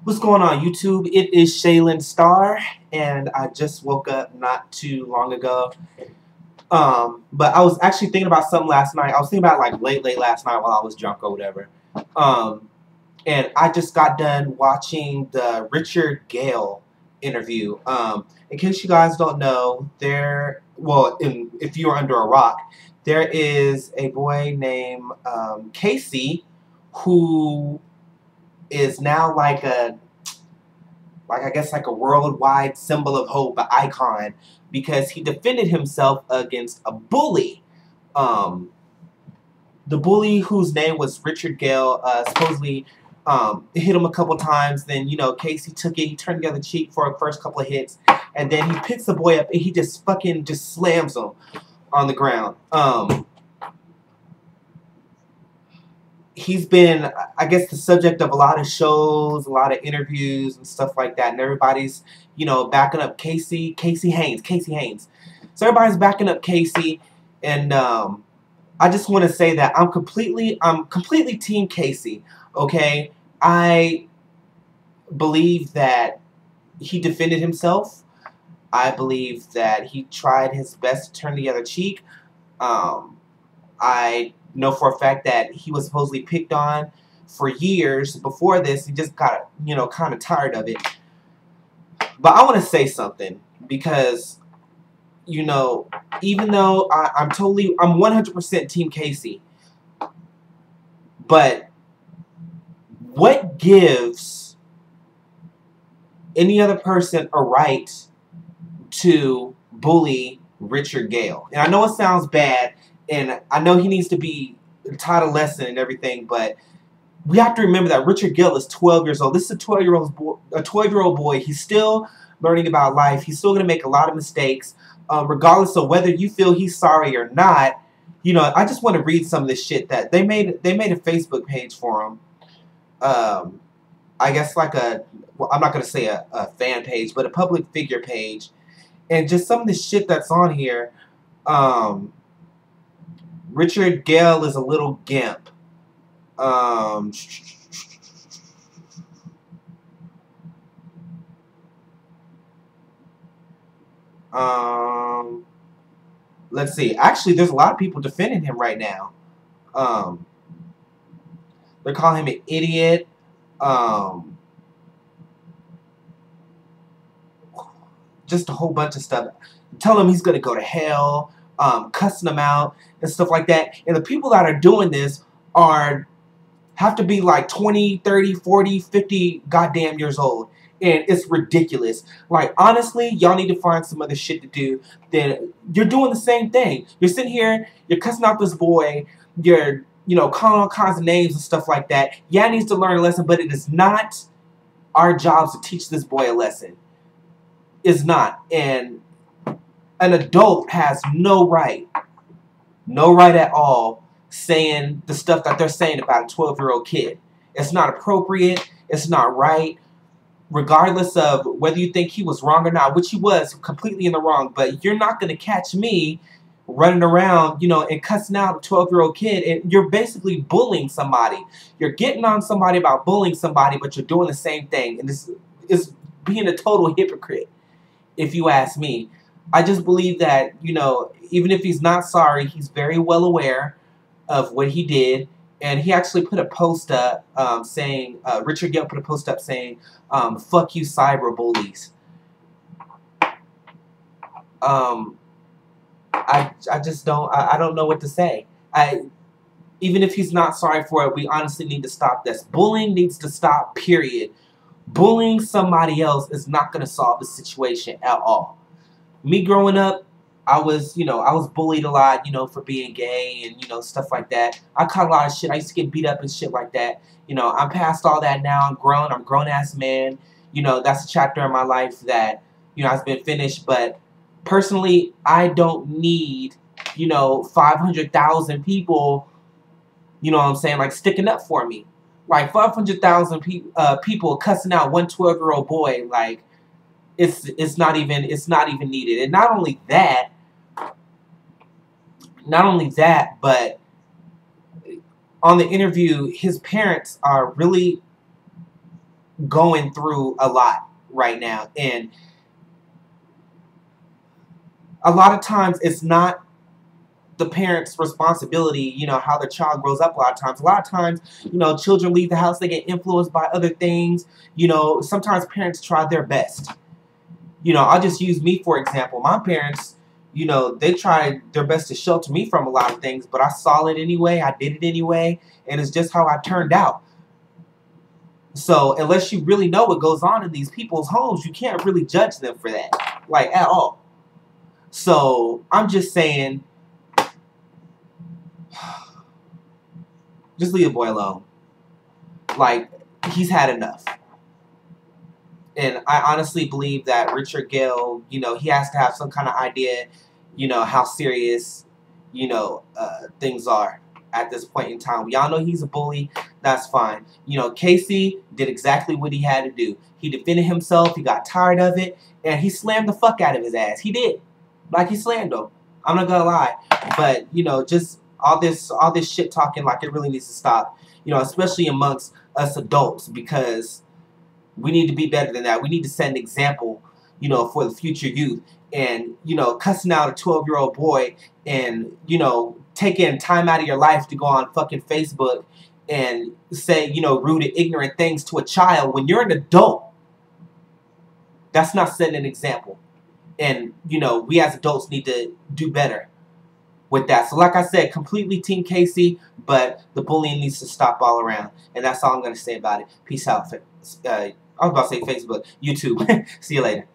What's going on, YouTube? It is ShaelynnStarr, and I just woke up not too long ago. But I was actually thinking about something last night. I was thinking about like late last night while I was drunk or whatever. And I just got done watching the Ritchard Gale interview. In case you guys don't know, if you're under a rock, there is a boy named Casey who is now like I guess like a worldwide symbol of hope, an icon, because he defended himself against a bully. The bully, whose name was Ritchard Gale, supposedly hit him a couple times. Then, Casey took it, he turned the other cheek for the first couple of hits, and then he picks the boy up and he just slams him on the ground. He's been, I guess, the subject of a lot of shows, a lot of interviews and stuff like that. And everybody's, backing up Casey Heynes. So everybody's backing up Casey. And I just want to say that I'm completely team Casey, okay? I believe that he defended himself. I believe that he tried his best to turn the other cheek. I know for a fact that he was supposedly picked on for years before this. He just got, kind of tired of it. But I want to say something because, even though I'm 100% Team Casey, but what gives any other person a right to bully Ritchard Gale? And I know it sounds bad, and I know he needs to be taught a lesson and everything, but we have to remember that Ritchard Gale is 12 years old. This is a 12-year-old boy. He's still learning about life. He's still going to make a lot of mistakes, regardless of whether you feel he's sorry or not. I just want to read some of this shit that they made a Facebook page for him. I guess like I'm not going to say a fan page, but a public figure page. And just some of the shit that's on here. Ritchard Gale is a little gimp. Let's see. Actually, there's a lot of people defending him right now. They're calling him an idiot. Just a whole bunch of stuff. Tell him he's going to go to hell. Cussing them out and stuff like that. And the people that are doing this have to be like 20, 30, 40, 50 goddamn years old. And it's ridiculous. Like, honestly, y'all need to find some other shit to do. Then you're doing the same thing. You're sitting here, you're cussing out this boy, you're, calling all kinds of names and stuff like that. Yeah, he needs to learn a lesson, but it is not our jobs to teach this boy a lesson. It's not. And an adult has no right at all saying the stuff that they're saying about a 12-year-old kid. It's not appropriate. It's not right. Regardless of whether you think he was wrong or not, which he was completely in the wrong, but you're not going to catch me running around, and cussing out a 12-year-old kid, and you're basically bullying somebody. You're getting on somebody about bullying somebody, but you're doing the same thing, and this is being a total hypocrite, if you ask me. I just believe that, even if he's not sorry, he's very well aware of what he did. And he actually put a post up saying, Ritchard Gale put a post up saying, fuck you cyber bullies. I just don't, I don't know what to say. Even if he's not sorry for it, we honestly need to stop this. Bullying needs to stop, period. Bullying somebody else is not going to solve the situation at all. Me growing up, I was bullied a lot, for being gay and, stuff like that. I caught a lot of shit. I used to get beat up and shit like that. I'm past all that now. I'm grown. I'm a grown-ass man. That's a chapter in my life that, has been finished. But personally, I don't need, 500,000 people, like sticking up for me. Like 500,000 people cussing out one 12-year-old boy, like, it's not even needed. And not only that, but on the interview, his parents are really going through a lot right now. And a lot of times it's not the parent's responsibility, you know, how their child grows up. A lot of times, you know, children leave the house, they get influenced by other things. You know, sometimes parents try their best. You know, I'll just use me for example. My parents, you know, they tried their best to shelter me from a lot of things, but I saw it anyway, I did it anyway, and it's just how I turned out. So unless you really know what goes on in these people's homes, you can't really judge them for that, like, at all. So I'm just saying, just leave the boy alone. Like, he's had enough. And I honestly believe that Ritchard Gale, you know, he has to have some kind of idea, you know, how serious, you know, things are at this point in time. We all know he's a bully. That's fine. You know, Casey did exactly what he had to do. He defended himself. He got tired of it. And he slammed the fuck out of his ass. He did. Like, he slammed him. I'm not gonna lie. But, you know, just all this shit talking, like, it really needs to stop. You know, especially amongst us adults, because we need to be better than that. We need to set an example, you know, for the future youth. And, you know, cussing out a 12-year-old boy and, you know, taking time out of your life to go on fucking Facebook and say, you know, rude and ignorant things to a child when you're an adult. That's not setting an example. And, you know, we as adults need to do better with that. So like I said, completely Team Casey, but the bullying needs to stop all around. And that's all I'm going to say about it. Peace out. I was about to say Facebook, YouTube. See you later.